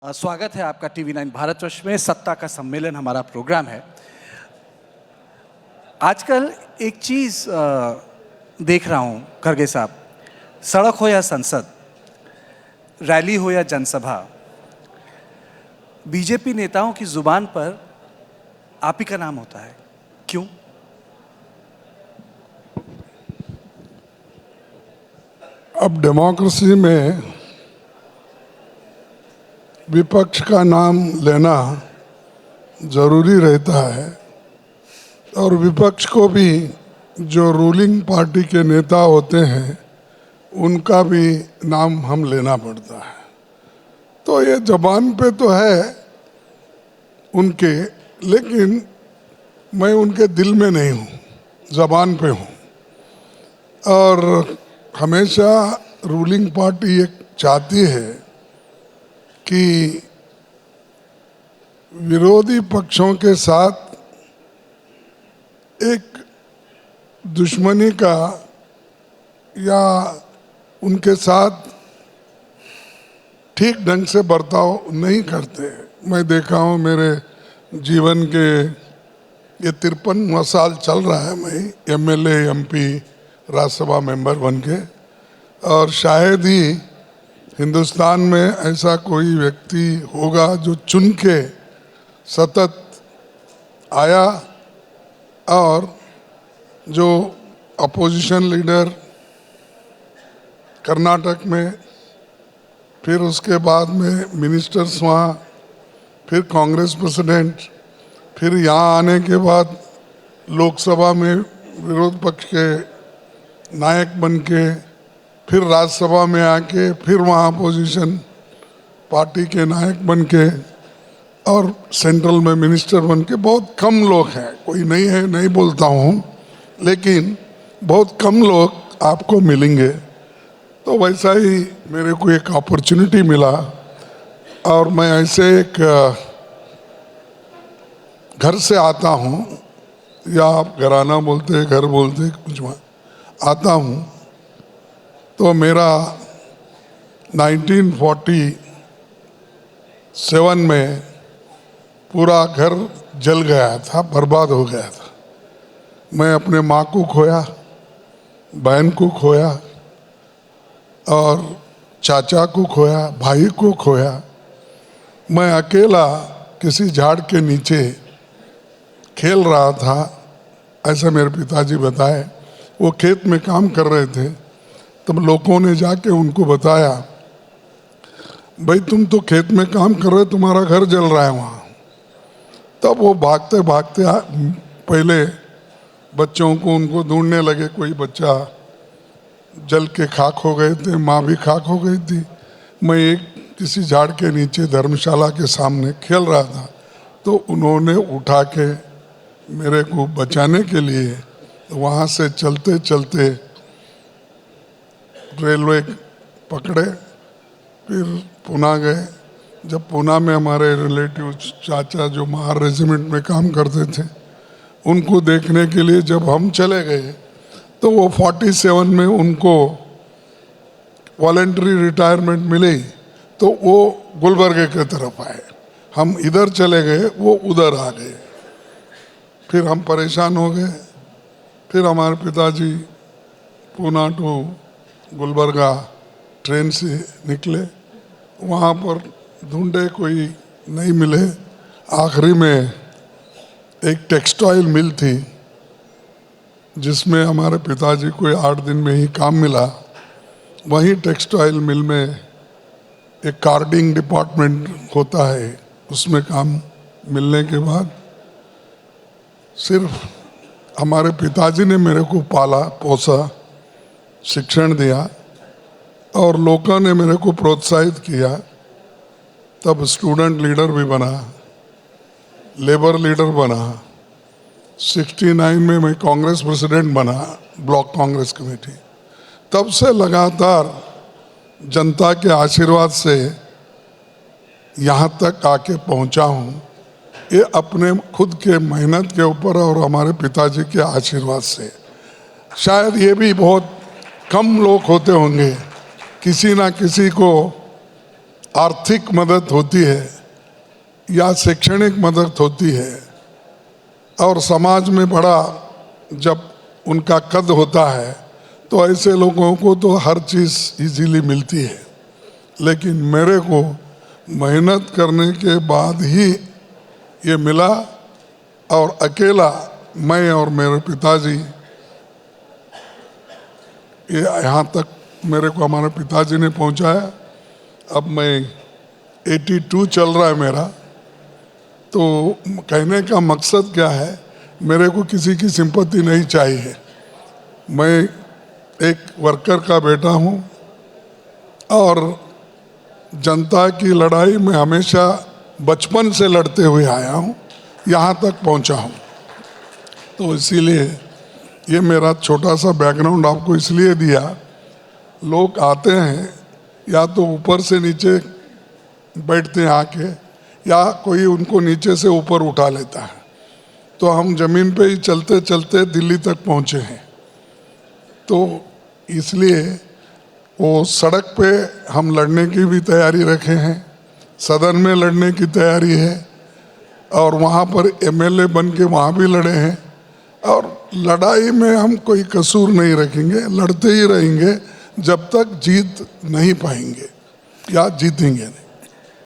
स्वागत है आपका टीवी9 भारतवर्ष में। सत्ता का सम्मेलन हमारा प्रोग्राम है। आजकल एक चीज़ देख रहा हूँ खड़गे साहब, सड़क हो या संसद, रैली हो या जनसभा, बीजेपी नेताओं की जुबान पर आप ही का नाम होता है। क्यों? अब डेमोक्रेसी में विपक्ष का नाम लेना जरूरी रहता है और विपक्ष को भी जो रूलिंग पार्टी के नेता होते हैं उनका भी नाम हम लेना पड़ता है। तो ये जबान पे तो है उनके, लेकिन मैं उनके दिल में नहीं हूँ, जबान पे हूँ। और हमेशा रूलिंग पार्टी ये चाहती है कि विरोधी पक्षों के साथ एक दुश्मनी का या उनके साथ ठीक ढंग से बर्ताव नहीं करते। मैं देखा हूँ मेरे जीवन के ये 53वां साल चल रहा है, मैं एमएलए एमपी राज्यसभा मेंबर बन के, और शायद ही हिंदुस्तान में ऐसा कोई व्यक्ति होगा जो चुन के सतत आया और जो अपोजिशन लीडर कर्नाटक में, फिर उसके बाद में मिनिस्टर्स वहाँ, फिर कांग्रेस प्रेसिडेंट, फिर यहाँ आने के बाद लोकसभा में विरोध पक्ष के नायक बन के, फिर राज्यसभा में आके, फिर वहाँ अपोजिशन पार्टी के नायक बन के, और सेंट्रल में मिनिस्टर बन के। बहुत कम लोग हैं, कोई नहीं है नहीं बोलता हूँ, लेकिन बहुत कम लोग आपको मिलेंगे। तो वैसा ही मेरे को एक अपॉर्चुनिटी मिला और मैं ऐसे एक घर से आता हूँ, या आप घराना बोलते घर बोलते, कुछ आता हूँ। तो मेरा 1947 में पूरा घर जल गया था, बर्बाद हो गया था। मैं अपने माँ को खोया, बहन को खोया, और चाचा को खोया, भाई को खोया। मैं अकेला किसी झाड़ के नीचे खेल रहा था, ऐसा मेरे पिताजी बताए। वो खेत में काम कर रहे थे, तब लोगों ने जाके उनको बताया, भाई तुम तो खेत में काम कर रहे, तुम्हारा घर जल रहा है वहाँ। तब वो भागते भागते पहले बच्चों को उनको ढूंढने लगे। कोई बच्चा जल के खाक हो गए थे, माँ भी खाक हो गई थी। मैं एक किसी झाड़ के नीचे धर्मशाला के सामने खेल रहा था, तो उन्होंने उठा के मेरे को बचाने के लिए वहाँ से चलते चलते रेलवे पकड़े, फिर पुणे गए। जब पुणे में हमारे रिलेटिव चाचा जो महार रेजिमेंट में काम करते थे, उनको देखने के लिए जब हम चले गए, तो वो 47 में उनको वॉलेंटरी रिटायरमेंट मिली, तो वो गुलबर्गे की तरफ आए। हम इधर चले गए, वो उधर आ गए। फिर हम परेशान हो गए। फिर हमारे पिताजी पुणे टू गुलबर्गा ट्रेन से निकले, वहाँ पर ढूंढे, कोई नहीं मिले। आखिरी में एक टेक्सटाइल मिल थी जिसमें हमारे पिताजी को 8 दिन में ही काम मिला। वहीं टेक्सटाइल मिल में एक कार्डिंग डिपार्टमेंट होता है, उसमें काम मिलने के बाद सिर्फ हमारे पिताजी ने मेरे को पाला पोसा, शिक्षण दिया, और लोगों ने मेरे को प्रोत्साहित किया। तब स्टूडेंट लीडर भी बना, लेबर लीडर बना। 69 में मैं कांग्रेस प्रेसिडेंट बना, ब्लॉक कांग्रेस कमेटी। तब से लगातार जनता के आशीर्वाद से यहाँ तक आके पहुँचा हूँ। ये अपने खुद के मेहनत के ऊपर और हमारे पिताजी के आशीर्वाद से। शायद ये भी बहुत कम लोग होते होंगे, किसी ना किसी को आर्थिक मदद होती है या शैक्षणिक मदद होती है और समाज में बड़ा जब उनका कद होता है तो ऐसे लोगों को तो हर चीज़ इजीली मिलती है, लेकिन मेरे को मेहनत करने के बाद ही ये मिला और अकेला मैं और मेरे पिताजी ये यहाँ तक मेरे को हमारे पिताजी ने पहुँचाया। अब मैं 82 चल रहा है मेरा। तो कहने का मकसद क्या है, मेरे को किसी की सिंपत्ति नहीं चाहिए। मैं एक वर्कर का बेटा हूँ और जनता की लड़ाई में हमेशा बचपन से लड़ते हुए आया हूँ, यहाँ तक पहुँचा हूँ। तो इसीलिए ये मेरा छोटा सा बैकग्राउंड आपको इसलिए दिया। लोग आते हैं या तो ऊपर से नीचे बैठते हैं आके, या कोई उनको नीचे से ऊपर उठा लेता है। तो हम जमीन पे ही चलते चलते दिल्ली तक पहुँचे हैं। तो इसलिए वो सड़क पे हम लड़ने की भी तैयारी रखे हैं, सदन में लड़ने की तैयारी है, और वहाँ पर एमएलए बन के वहाँ भी लड़े हैं। और लड़ाई में हम कोई कसूर नहीं रखेंगे, लड़ते ही रहेंगे जब तक जीत नहीं पाएंगे या जीतेंगे नहीं।